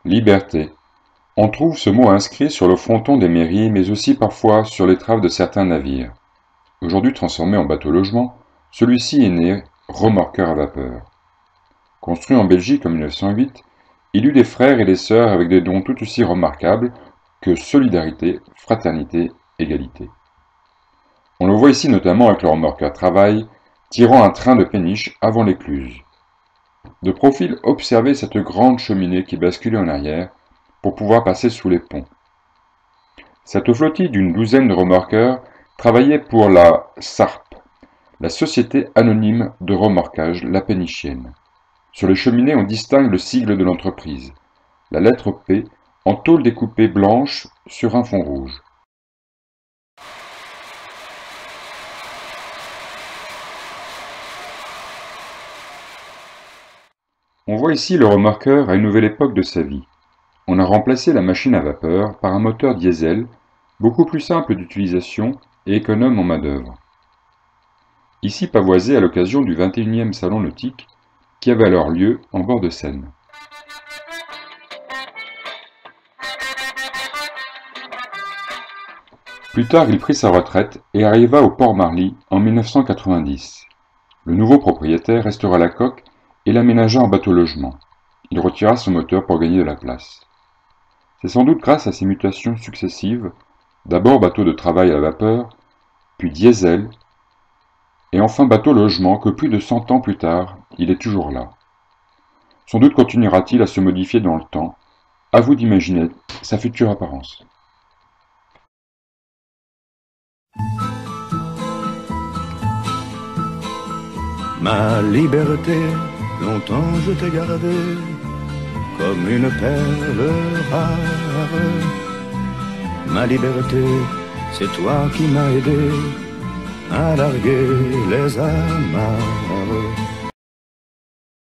Liberté. On trouve ce mot inscrit sur le fronton des mairies, mais aussi parfois sur l'étrave de certains navires. Aujourd'hui transformé en bateau-logement, celui-ci est né remorqueur à vapeur. Construit en Belgique en 1908, il eut des frères et des sœurs avec des dons tout aussi remarquables que solidarité, fraternité, égalité. On le voit ici notamment avec le remorqueur Travail, tirant un train de péniche avant l'écluse. De profil, observez cette grande cheminée qui basculait en arrière pour pouvoir passer sous les ponts. Cette flottille d'une douzaine de remorqueurs travaillait pour la SARP, la Société anonyme de remorquage La Pénichienne. Sur les cheminées, on distingue le sigle de l'entreprise, la lettre P, en tôle découpée blanche sur un fond rouge. On voit ici le remorqueur à une nouvelle époque de sa vie. On a remplacé la machine à vapeur par un moteur diesel, beaucoup plus simple d'utilisation et économe en main-d'œuvre. Ici pavoisé à l'occasion du 21e salon nautique qui avait alors lieu en bord de Seine. Plus tard, il prit sa retraite et arriva au port Marly en 1990. Le nouveau propriétaire restaura la coque et l'aménagea en bateau-logement. Il retira son moteur pour gagner de la place. C'est sans doute grâce à ces mutations successives, d'abord bateau de travail à la vapeur, puis diesel, et enfin bateau-logement que plus de 100 ans plus tard, il est toujours là. Sans doute continuera-t-il à se modifier dans le temps. À vous d'imaginer sa future apparence. Ma liberté, longtemps je t'ai gardée comme une perle rare. Ma liberté, c'est toi qui m'as aidé à larguer les amarres.